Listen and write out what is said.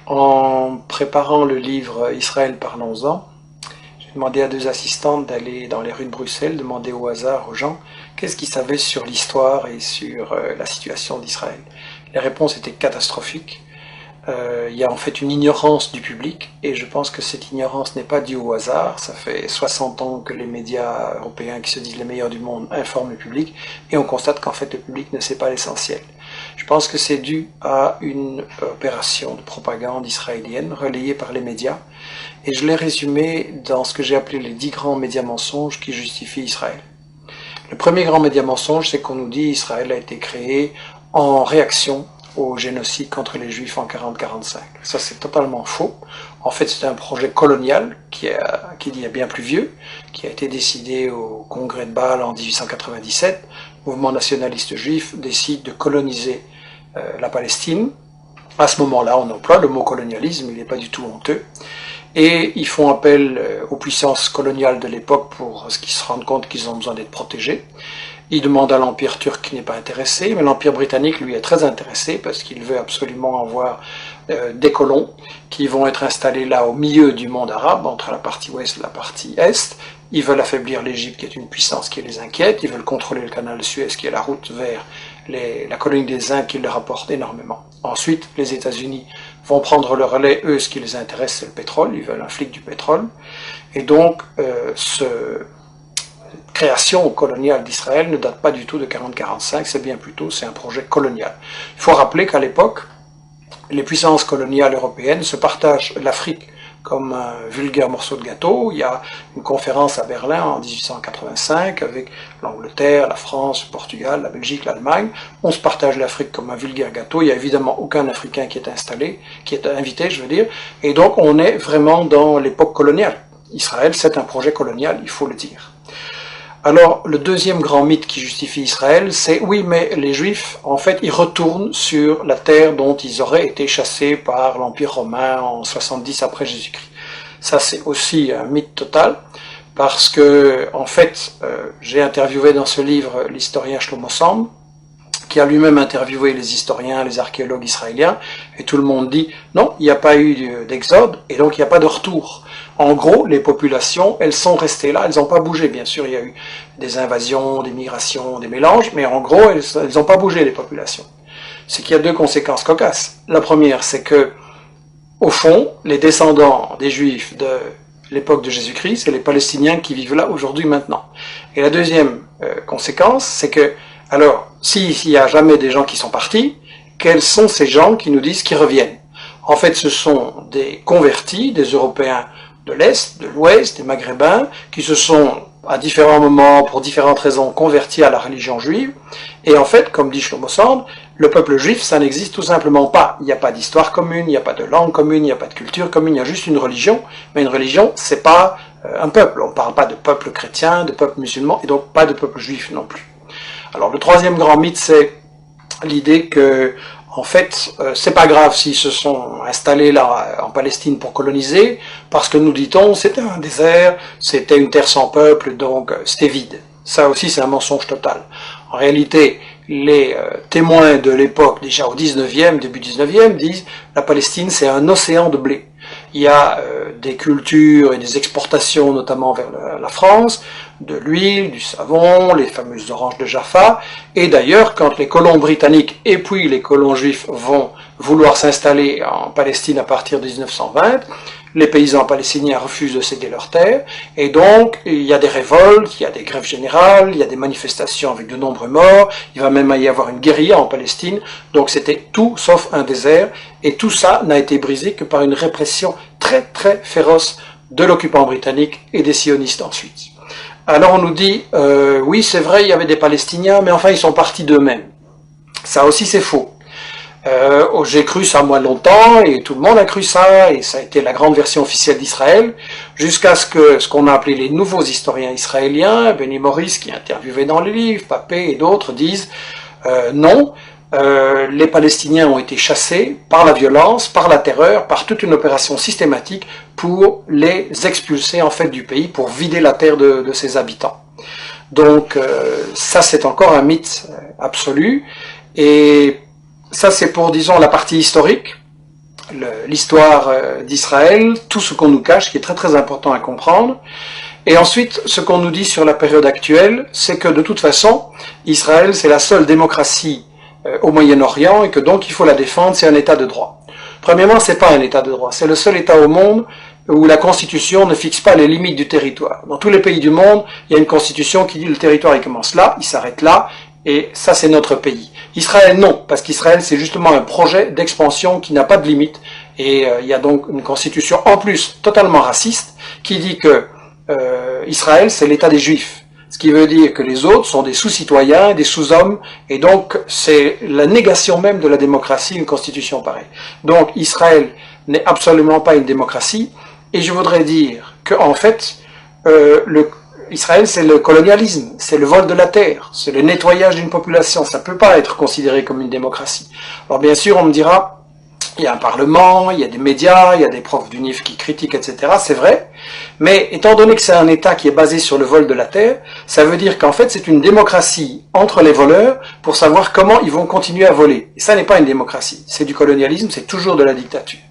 En préparant le livre Israël, parlons-en, j'ai demandé à deux assistantes d'aller dans les rues de Bruxelles, demander au hasard aux gens qu'est-ce qu'ils savaient sur l'histoire et sur la situation d'Israël. Les réponses étaient catastrophiques. Il y a en fait une ignorance du public, et je pense que cette ignorance n'est pas due au hasard. Ça fait 60 ans que les médias européens, qui se disent les meilleurs du monde, informent le public, et on constate qu'en fait le public ne sait pas l'essentiel. Je pense que c'est dû à une opération de propagande israélienne relayée par les médias, et je l'ai résumé dans ce que j'ai appelé les 10 grands médias mensonges qui justifient Israël. Le premier grand média mensonge, c'est qu'on nous dit qu'Israël a été créé en réaction au génocide contre les Juifs en 40-45. Ça, c'est totalement faux. En fait, c'est un projet colonial qui est bien plus vieux, qui a été décidé au congrès de Bâle en 1897. Le mouvement nationaliste juif décide de coloniser la Palestine. À ce moment-là, on emploie le mot colonialisme, il n'est pas du tout honteux. Et ils font appel aux puissances coloniales de l'époque pour ce qu'ils se rendent compte qu'ils ont besoin d'être protégés. Il demande à l'Empire turc qui n'est pas intéressé, mais l'Empire britannique lui est très intéressé parce qu'il veut absolument avoir des colons qui vont être installés là au milieu du monde arabe, entre la partie ouest et la partie est. Ils veulent affaiblir l'Égypte qui est une puissance qui les inquiète, ils veulent contrôler le canal de Suez qui est la route vers la colonie des Indes qui leur rapporte énormément. Ensuite, les États-Unis vont prendre le relais, eux ce qui les intéresse c'est le pétrole, ils veulent un flic du pétrole. Et donc création coloniale d'Israël ne date pas du tout de 40-45, c'est bien plutôt, c'est un projet colonial. Il faut rappeler qu'à l'époque, les puissances coloniales européennes se partagent l'Afrique comme un vulgaire morceau de gâteau. Il y a une conférence à Berlin en 1885 avec l'Angleterre, la France, le Portugal, la Belgique, l'Allemagne. On se partage l'Afrique comme un vulgaire gâteau. Il n'y a évidemment aucun Africain qui est installé, qui est invité, je veux dire. Et donc on est vraiment dans l'époque coloniale. Israël, c'est un projet colonial, il faut le dire. Alors, le deuxième grand mythe qui justifie Israël, c'est oui, mais les Juifs, en fait, ils retournent sur la terre dont ils auraient été chassés par l'Empire romain en 70 après Jésus-Christ. Ça, c'est aussi un mythe total, parce que, en fait, j'ai interviewé dans ce livre l'historien Shlomo Sand, qui a lui-même interviewé les historiens, les archéologues israéliens, et tout le monde dit non, il n'y a pas eu d'exode, et donc il n'y a pas de retour. En gros, les populations, elles sont restées là, elles n'ont pas bougé. Bien sûr, il y a eu des invasions, des migrations, des mélanges, mais en gros, elles n'ont pas bougé, les populations. C'est qu'il y a deux conséquences cocasses. La première, c'est que, au fond, les descendants des Juifs de l'époque de Jésus-Christ, c'est les Palestiniens qui vivent là aujourd'hui, maintenant. Et la deuxième conséquence, c'est que, alors, s'il n'y a jamais des gens qui sont partis, quels sont ces gens qui nous disent qu'ils reviennent? En fait, ce sont des convertis, des Européens de l'Est, de l'Ouest, des Maghrébins, qui se sont, à différents moments, pour différentes raisons, convertis à la religion juive. Et en fait, comme dit Shlomo Sand, le peuple juif, ça n'existe tout simplement pas. Il n'y a pas d'histoire commune, il n'y a pas de langue commune, il n'y a pas de culture commune, il y a juste une religion. Mais une religion, c'est pas un peuple. On ne parle pas de peuple chrétien, de peuple musulman, et donc pas de peuple juif non plus. Alors le troisième grand mythe, c'est l'idée que, en fait, c'est pas grave s'ils se sont installés là en Palestine pour coloniser, parce que nous dit-on, c'était un désert, c'était une terre sans peuple, donc c'était vide. Ça aussi, c'est un mensonge total. En réalité, les témoins de l'époque, déjà au 19e, début 19e, disent la Palestine, c'est un océan de blé. Il y a des cultures et des exportations, notamment vers la France, de l'huile, du savon, les fameuses oranges de Jaffa. Et d'ailleurs, quand les colons britanniques et puis les colons juifs vont vouloir s'installer en Palestine à partir de 1920, les paysans palestiniens refusent de céder leurs terres, et donc il y a des révoltes, il y a des grèves générales, il y a des manifestations avec de nombreux morts, il va même y avoir une guérilla en Palestine, donc c'était tout sauf un désert, et tout ça n'a été brisé que par une répression très très féroce de l'occupant britannique et des sionistes ensuite. Alors on nous dit, oui c'est vrai, il y avait des Palestiniens, mais enfin ils sont partis d'eux-mêmes. Ça aussi c'est faux. J'ai cru ça moi longtemps, et tout le monde a cru ça, et ça a été la grande version officielle d'Israël, jusqu'à ce qu'on a appelé les nouveaux historiens israéliens, Benny Morris qui est interviewé dans les livres, Papé et d'autres disent non, les Palestiniens ont été chassés par la violence, par la terreur, par toute une opération systématique pour les expulser en fait du pays, pour vider la terre de ses habitants. Donc ça c'est encore un mythe absolu, et ça c'est pour, disons, la partie historique. l'histoire d'Israël, tout ce qu'on nous cache, qui est très très important à comprendre. Et ensuite, ce qu'on nous dit sur la période actuelle, c'est que de toute façon, Israël, c'est la seule démocratie au Moyen-Orient et que donc il faut la défendre, c'est un État de droit. Premièrement, c'est pas un État de droit, c'est le seul État au monde où la Constitution ne fixe pas les limites du territoire. Dans tous les pays du monde, il y a une Constitution qui dit le territoire il commence là, il s'arrête là, et ça c'est notre pays. Israël non, parce qu'Israël c'est justement un projet d'expansion qui n'a pas de limite, et il y a donc une Constitution en plus totalement raciste qui dit que Israël c'est l'État des Juifs. Ce qui veut dire que les autres sont des sous-citoyens, des sous-hommes, et donc c'est la négation même de la démocratie, une constitution pareille. Donc Israël n'est absolument pas une démocratie, et je voudrais dire que en fait, Israël c'est le colonialisme, c'est le vol de la terre, c'est le nettoyage d'une population, ça ne peut pas être considéré comme une démocratie. Alors bien sûr on me dira, il y a un parlement, il y a des médias, il y a des profs d'UNIF qui critiquent, etc. C'est vrai, mais étant donné que c'est un État qui est basé sur le vol de la terre, ça veut dire qu'en fait c'est une démocratie entre les voleurs pour savoir comment ils vont continuer à voler. Et ça n'est pas une démocratie, c'est du colonialisme, c'est toujours de la dictature.